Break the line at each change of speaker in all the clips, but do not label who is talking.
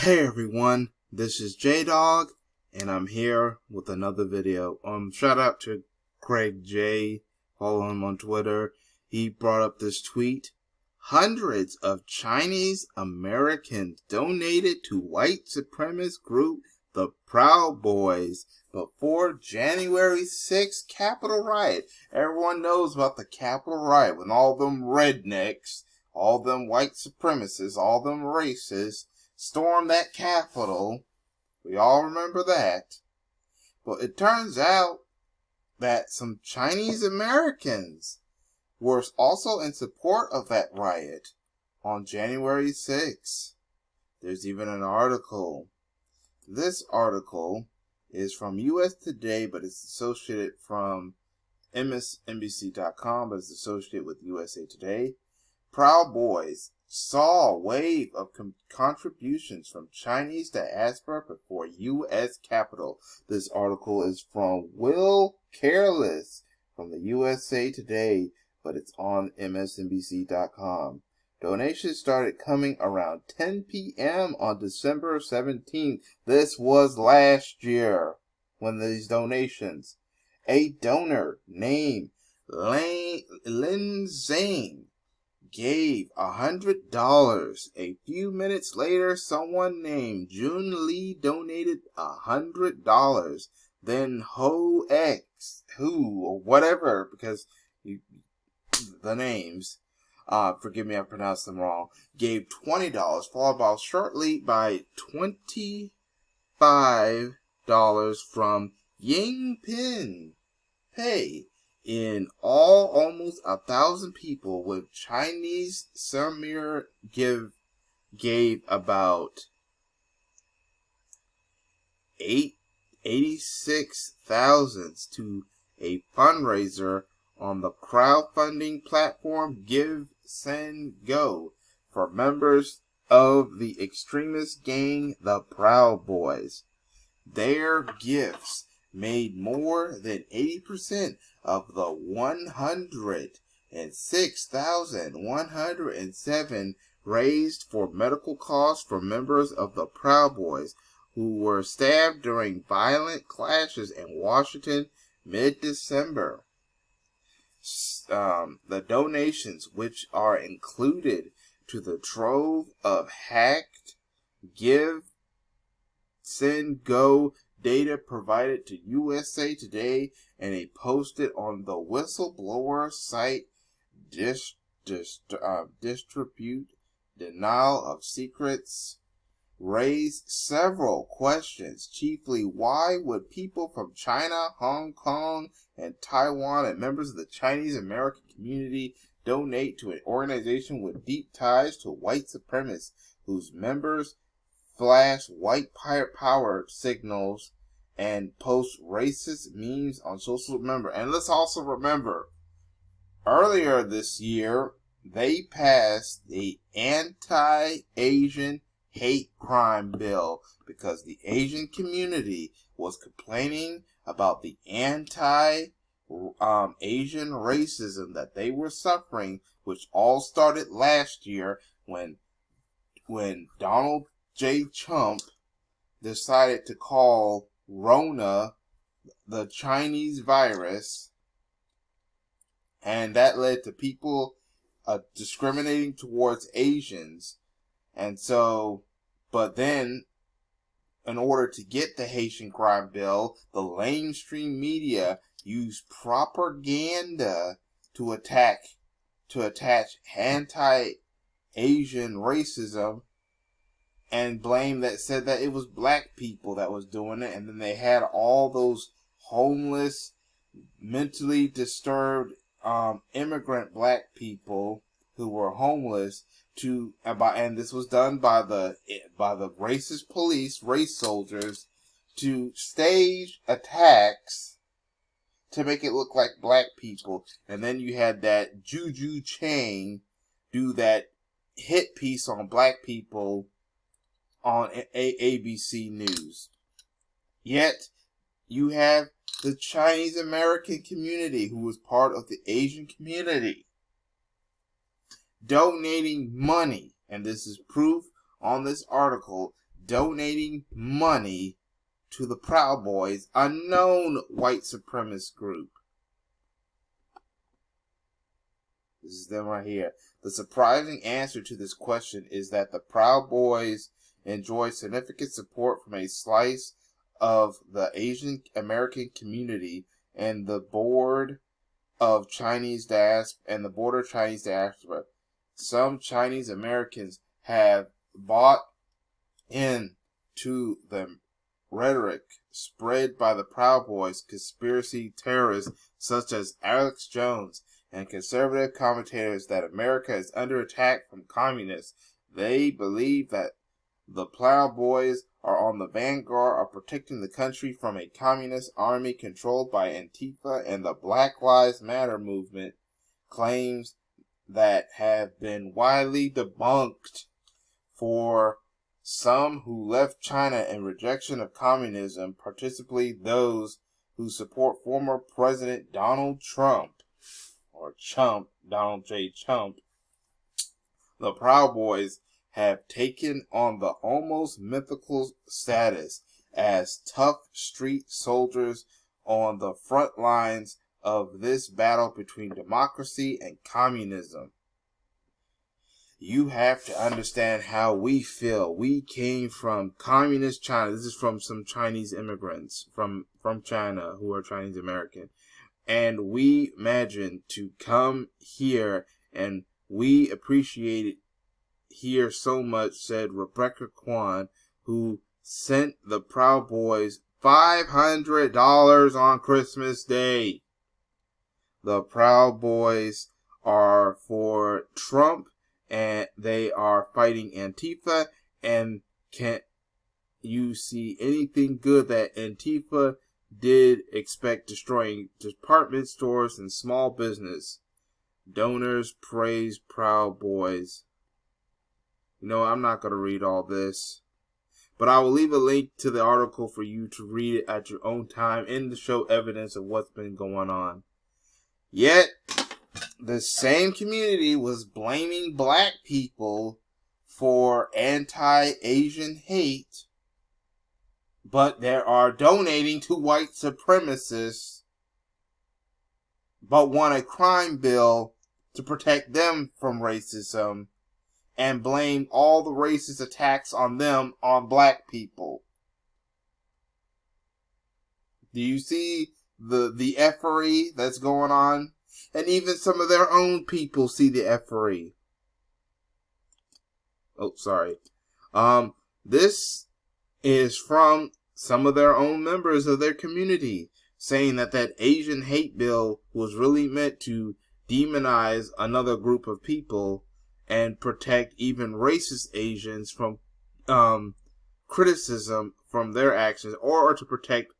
Hey everyone, this is J-Dog, and I'm here with another video. Shout out to Craig J. Follow him on Twitter. He brought up this tweet. Hundreds of Chinese Americans donated to white supremacist group the Proud Boys before January 6th Capitol riot. Everyone knows about the Capitol riot when all them rednecks, all them white supremacists, all them racists stormed that Capitol. We all remember that. But it turns out that some Chinese Americans were also in support of that riot on January 6th. There's even an article. This article is from US Today, but it's associated from MSNBC.com, but it's associated with USA Today. Proud Boys saw a wave of contributions from Chinese diaspora before U.S. Capitol. This article is from Will Careless from the USA Today, but it's on MSNBC.com. Donations started coming around 10 p.m. on December 17th. This was last year when these donations. A donor named Lin Zhang gave $100. A few minutes later, someone named Jun Lee donated $100. Then Ho X, who, or whatever, because the names, forgive me, I pronounced them wrong, gave $20, followed by shortly by $25 from Ying Pin Pei. In all, almost 1,000 people with Chinese Samir gave about 86,000 to a fundraiser on the crowdfunding platform Give Send Go for members of the extremist gang the Proud Boys. Their gifts made more than 80% of the 106,107 raised for medical costs for members of the Proud Boys who were stabbed during violent clashes in Washington mid-December. The donations, which are included to the trove of hacked Give Send Go data provided to USA Today and a posted on the whistleblower site Distribute Denial of Secrets, raised several questions. Chiefly, why would people from China, Hong Kong, and Taiwan and members of the Chinese American community donate to an organization with deep ties to white supremacists whose members flash white power signals and post racist memes on social media. And let's also remember, earlier this year, they passed the anti-Asian hate crime bill because the Asian community was complaining about the anti-Asian racism that they were suffering, which all started last year when Donald J. Trump decided to call Rona the Chinese virus, and that led to people discriminating towards Asians. And so, but then, in order to get the Haitian crime bill, the mainstream media used propaganda to attach anti-Asian racism and said that it was black people that was doing it, and then they had all those homeless, mentally disturbed immigrant black people who were homeless and this was done by the racist police, race soldiers, to stage attacks to make it look like black people. And then you had that Juju Chang do that hit piece on black people on ABC News. Yet, you have the Chinese American community, who was part of the Asian community, donating money, and this is proof on this article, donating money to the Proud Boys, a known white supremacist group. This is them right here. The surprising answer to this question is that the Proud Boys enjoy significant support from a slice of the Asian American community and the board of Chinese diaspora. Some Chinese Americans have bought into the rhetoric spread by the Proud Boys conspiracy theorists such as Alex Jones and conservative commentators that America is under attack from communists. They believe that the Proud Boys are on the vanguard of protecting the country from a communist army controlled by Antifa and the Black Lives Matter movement, claims that have been widely debunked. For some who left China in rejection of communism, particularly those who support former President Donald Trump, or Donald J. Trump, the Proud Boys have taken on the almost mythical status as tough street soldiers on the front lines of this battle between democracy and communism. You have to understand how we feel. We came from communist China. This is from some Chinese immigrants from China who are Chinese American. And we imagine to come here, and we appreciate it here so much, said Rebecca Kwan, who sent the Proud Boys $500 on Christmas Day. The Proud Boys are for Trump, and they are fighting Antifa. And can't you see anything good that Antifa did? Expect destroying department stores and small business. Donors praise Proud Boys. You know, I'm not going to read all this, but I will leave a link to the article for you to read it at your own time and to show evidence of what's been going on. Yet, the same community was blaming black people for anti-Asian hate, but they are donating to white supremacists, but want a crime bill to protect them from racism, and blame all the racist attacks on them on black people. Do you see the effery that's going on? And even some of their own people see the effery. Oh, sorry. This is from some of their own members of their community, saying that Asian hate bill was really meant to demonize another group of people and protect even racist Asians from criticism from their actions, or to protect,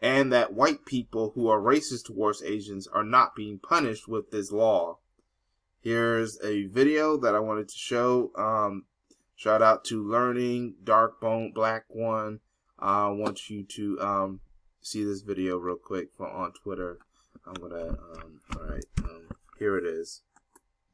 and that white people who are racist towards Asians are not being punished with this law. Here's a video that I wanted to show. Shout out to Learning, Darkbone, Black One. I want you to see this video real quick on Twitter. I'm gonna, alright, here it is.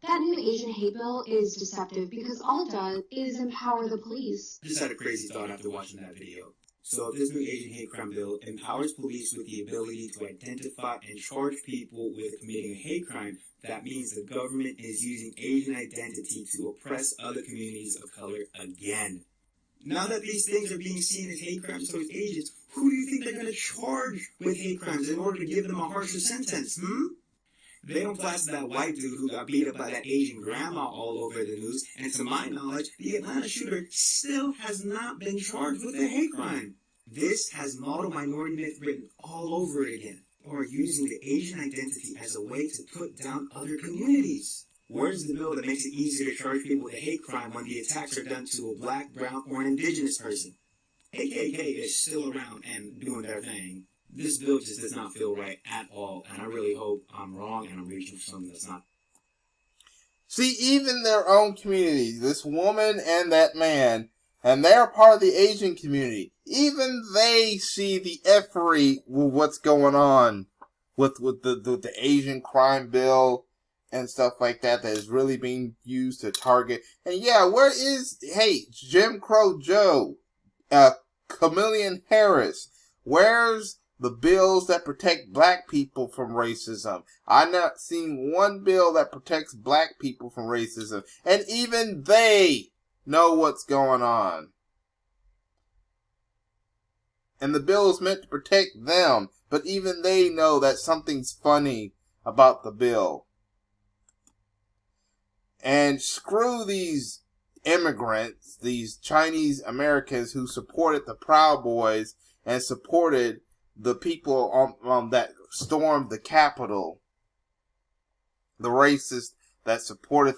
That new Asian hate bill is deceptive because all it does is empower the police.
I just had a crazy thought after watching that video. So if this new Asian hate crime bill empowers police with the ability to identify and charge people with committing a hate crime, that means the government is using Asian identity to oppress other communities of color again. Now that these things are being seen as hate crimes towards Asians, who do you think they're going to charge with hate crimes in order to give them a harsher sentence, They don't plaster that white dude who got beat up by that Asian grandma all over the news, and to my knowledge, the Atlanta shooter still has not been charged with a hate crime. This has model minority myth written all over it again, or using the Asian identity as a way to put down other communities. Where's the bill that makes it easier to charge people with a hate crime when the attacks are done to a black, brown, or an indigenous person? KKK is still around and doing their thing. This bill just does not feel right at all, and I really hope I'm wrong and I'm reaching for something that's not.
See, even their own community, this woman and that man, and they're part of the Asian community, even they see the effery with what's going on with the Asian crime bill and stuff like that is really being used to target. And yeah, where is, hey, Jim Crow Joe? Chameleon Harris, where's the bills that protect black people from racism? I've not seen one bill that protects black people from racism. And even they know what's going on. And the bill is meant to protect them, but even they know that something's funny about the bill. And screw these immigrants, these Chinese Americans who supported the Proud Boys and supported the people that stormed the Capitol. The racists that supported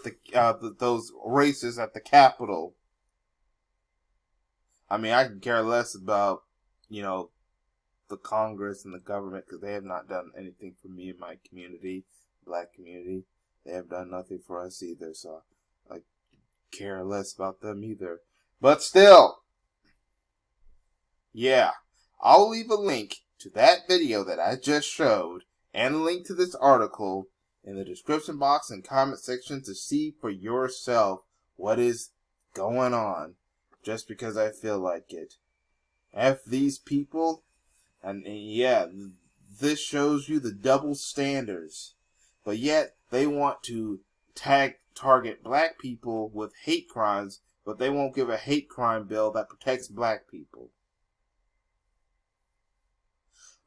those racists at the Capitol. I mean, I can care less about, the Congress and the government, because they have not done anything for me and my community, black community. They have done nothing for us either, so I care less about them either. But still, yeah, I'll leave a link to that video that I just showed and a link to this article in the description box and comment section to see for yourself what is going on, just because I feel like it. F these people, and yeah, this shows you the double standards. But yet, they want to target black people with hate crimes, but they won't give a hate crime bill that protects black people.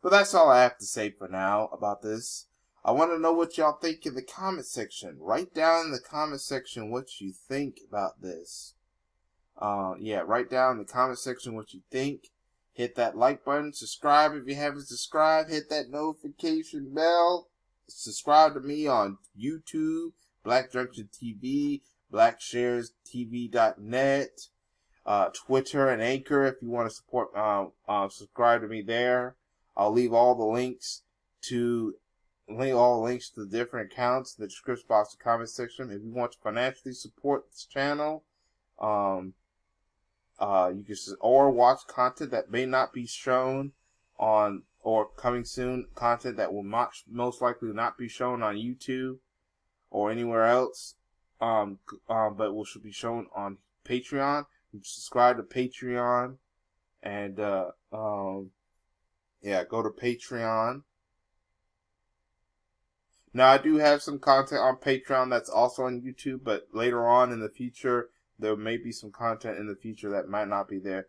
But that's all I have to say for now about this. I want to know what y'all think in the comment section. Write down in the comment section what you think about this. Write down in the comment section what you think. Hit that like button. Subscribe if you haven't subscribed. Hit that notification bell. Subscribe to me on YouTube, Black Junction TV, BlackSharesTV.net, Twitter and Anchor if you want to support. Subscribe to me there. I'll leave all the links to the different accounts in the description box and comment section. If you want to financially support this channel, you can or watch content that may not be shown on or coming soon, content that will most likely not be shown on YouTube or anywhere else, but should be shown on Patreon. You subscribe to Patreon, and go to Patreon. Now, I do have some content on Patreon that's also on YouTube, but later on in the future, there may be some content in the future that might not be there,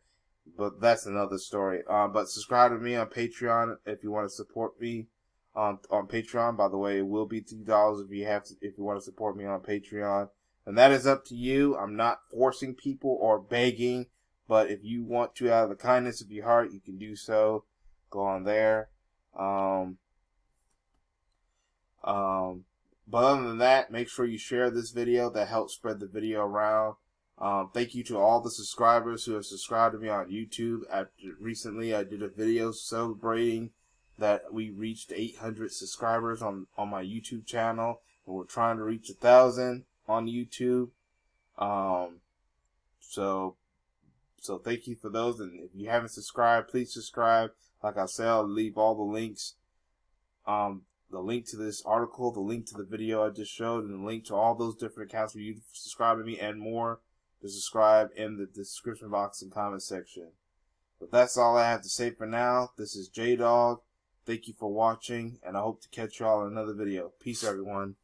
but that's another story. But subscribe to me on Patreon if you want to support me on Patreon. By the way, it will be $2 if you want to support me on Patreon, and that is up to you. I'm not forcing people or begging, but if you want to, out of the kindness of your heart, you can do so. Go on there. But other than that, make sure you share this video. That helps spread the video around. Thank you to all the subscribers who have subscribed to me on YouTube. Recently, I did a video celebrating that we reached 800 subscribers on my YouTube channel, and we're trying to reach 1,000 on YouTube. So thank you for those, and if you haven't subscribed, please subscribe. Like I said, I'll leave all the links. The link to this article, the link to the video I just showed, and the link to all those different accounts where you subscribe to me and more to subscribe in the description box and comment section. But that's all I have to say for now. This is J-Dog. Thank you for watching, and I hope to catch you all in another video. Peace, everyone.